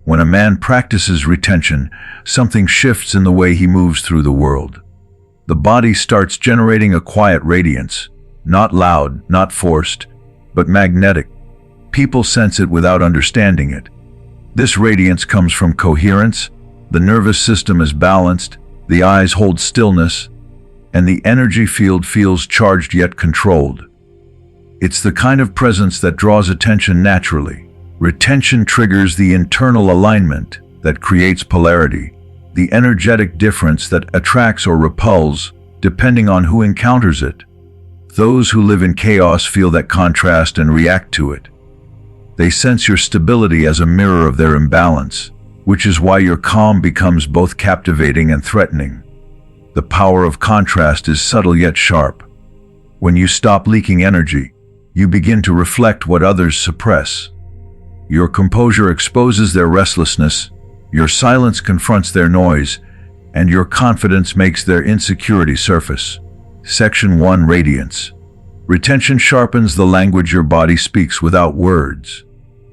When a man practices retention, something shifts in the way he moves through the world. The body starts generating a quiet radiance, not loud, not forced, but magnetic. People sense it without understanding it. This radiance comes from coherence, the nervous system is balanced, the eyes hold stillness, and the energy field feels charged yet controlled. It's the kind of presence that draws attention naturally. Retention triggers the internal alignment that creates polarity, the energetic difference that attracts or repels depending on who encounters it. Those who live in chaos feel that contrast and react to it. They sense your stability as a mirror of their imbalance, which is why your calm becomes both captivating and threatening. The power of contrast is subtle yet sharp. When you stop leaking energy, you begin to reflect what others suppress. Your composure exposes their restlessness, your silence confronts their noise, and your confidence makes their insecurity surface. Section 1. Radiance. Retention sharpens the language your body speaks without words.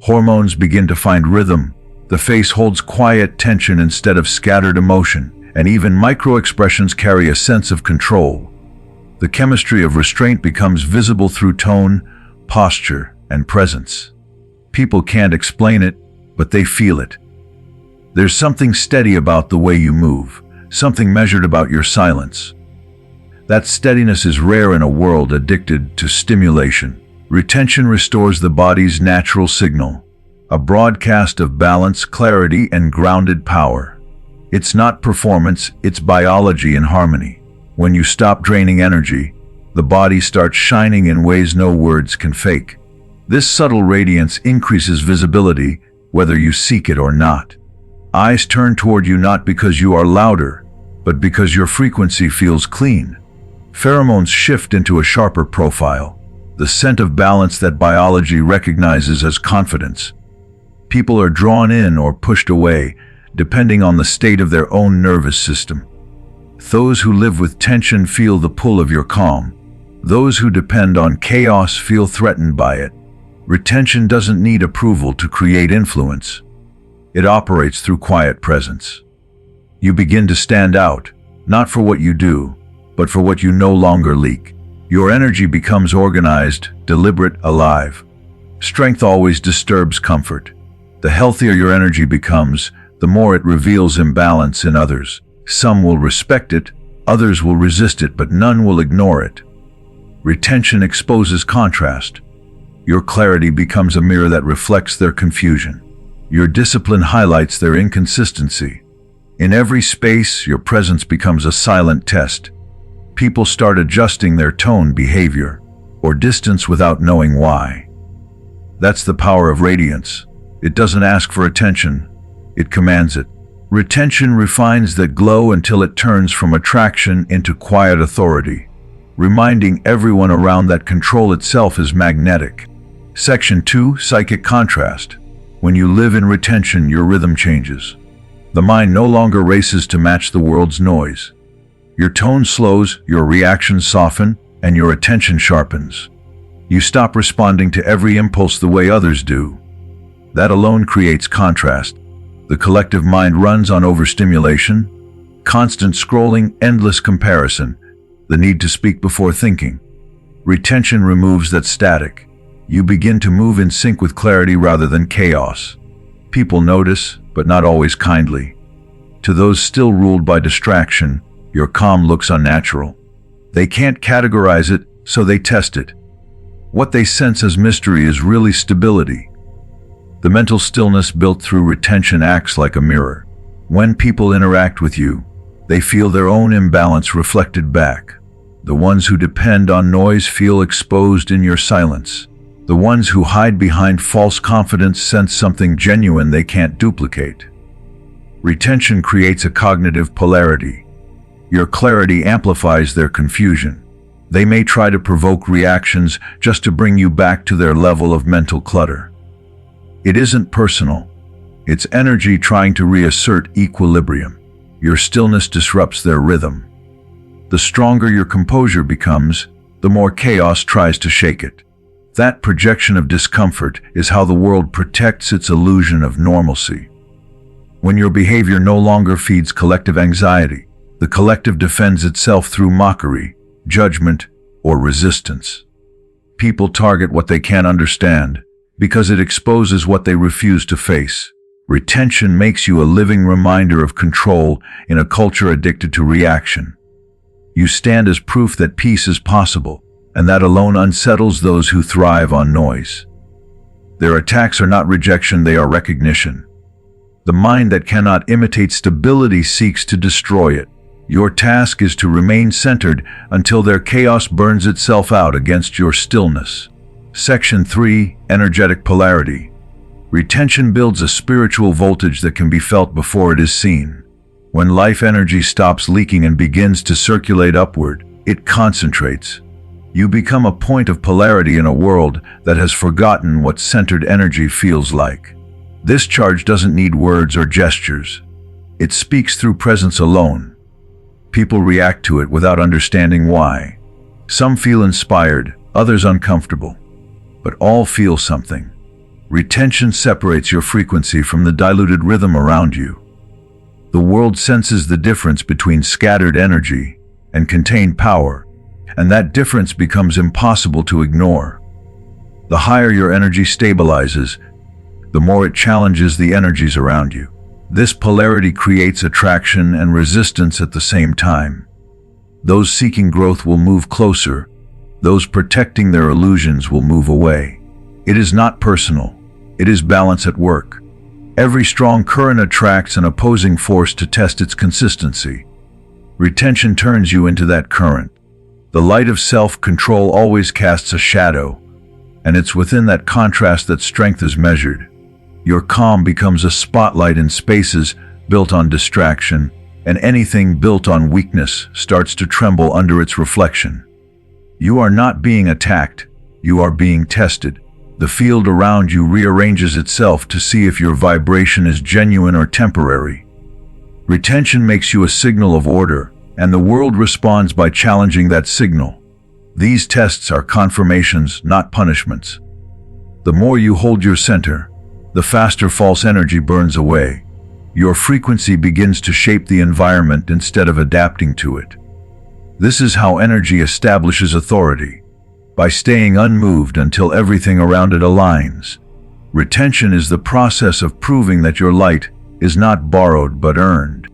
Hormones begin to find rhythm. The face holds quiet tension instead of scattered emotion, and even micro-expressions carry a sense of control. The chemistry of restraint becomes visible through tone, posture, and presence. People can't explain it, but they feel it. There's something steady about the way you move, something measured about your silence. That steadiness is rare in a world addicted to stimulation. Retention restores the body's natural signal, a broadcast of balance, clarity, and grounded power. It's not performance, it's biology in harmony. When you stop draining energy, the body starts shining in ways no words can fake. This subtle radiance increases visibility, whether you seek it or not. Eyes turn toward you not because you are louder, but because your frequency feels clean. Pheromones shift into a sharper profile, the scent of balance that biology recognizes as confidence. People are drawn in or pushed away, depending on the state of their own nervous system. Those who live with tension feel the pull of your calm. Those who depend on chaos feel threatened by it. Retention doesn't need approval to create influence. It operates through quiet presence. You begin to stand out, not for what you do, but for what you no longer leak. Your energy becomes organized, deliberate, alive. Strength always disturbs comfort. The healthier your energy becomes, the more it reveals imbalance in others. Some will respect it, others will resist it, but none will ignore it. Retention exposes contrast. Your clarity becomes a mirror that reflects their confusion. Your discipline highlights their inconsistency. In every space, your presence becomes a silent test. People start adjusting their tone, behavior, or distance without knowing why. That's the power of radiance. It doesn't ask for attention, it commands it. Retention refines that glow until it turns from attraction into quiet authority, reminding everyone around that control itself is magnetic. Section 2. Psychic contrast. When you live in retention, your rhythm changes. The mind no longer races to match the world's noise. Your tone slows, your reactions soften, and your attention sharpens. You stop responding to every impulse the way others do. That alone creates contrast. The collective mind runs on overstimulation, constant scrolling, endless comparison, the need to speak before thinking. Retention removes that static. You begin to move in sync with clarity rather than chaos. People notice, but not always kindly. To those still ruled by distraction, your calm looks unnatural. They can't categorize it, so they test it. What they sense as mystery is really stability. The mental stillness built through retention acts like a mirror. When people interact with you, they feel their own imbalance reflected back. The ones who depend on noise feel exposed in your silence. The ones who hide behind false confidence sense something genuine they can't duplicate. Retention creates a cognitive polarity. Your clarity amplifies their confusion. They may try to provoke reactions just to bring you back to their level of mental clutter. It isn't personal. It's energy trying to reassert equilibrium. Your stillness disrupts their rhythm. The stronger your composure becomes, the more chaos tries to shake it. That projection of discomfort is how the world protects its illusion of normalcy. when your behavior no longer feeds collective anxiety. The collective defends itself through mockery, judgment, or resistance. People target what they can't understand because it exposes what they refuse to face. Retention makes you a living reminder of control in a culture addicted to reaction. You stand as proof that peace is possible, and that alone unsettles those who thrive on noise. Their attacks are not rejection, they are recognition. The mind that cannot imitate stability seeks to destroy it. Your task is to remain centered until their chaos burns itself out against your stillness. Section 3. Energetic Polarity. Retention builds a spiritual voltage that can be felt before it is seen. When life energy stops leaking and begins to circulate upward, it concentrates. You become a point of polarity in a world that has forgotten what centered energy feels like. This charge doesn't need words or gestures. It speaks through presence alone. People react to it without understanding why. Some feel inspired, others uncomfortable, but all feel something. Retention separates your frequency from the diluted rhythm around you. The world senses the difference between scattered energy and contained power, and that difference becomes impossible to ignore. The higher your energy stabilizes, the more it challenges the energies around you. This polarity creates attraction and resistance at the same time. Those seeking growth will move closer. Those protecting their illusions will move away. It is not personal. It is balance at work. Every strong current attracts an opposing force to test its consistency. Retention turns you into that current. The light of self-control always casts a shadow, and it's within that contrast that strength is measured. Your calm becomes a spotlight in spaces built on distraction, and anything built on weakness starts to tremble under its reflection. You are not being attacked, you are being tested. The field around you rearranges itself to see if your vibration is genuine or temporary. Retention makes you a signal of order, and the world responds by challenging that signal. These tests are confirmations, not punishments. The more you hold your center, the faster false energy burns away. Your frequency begins to shape the environment instead of adapting to it. This is how energy establishes authority, by staying unmoved until everything around it aligns. Retention is the process of proving that your light is not borrowed but earned.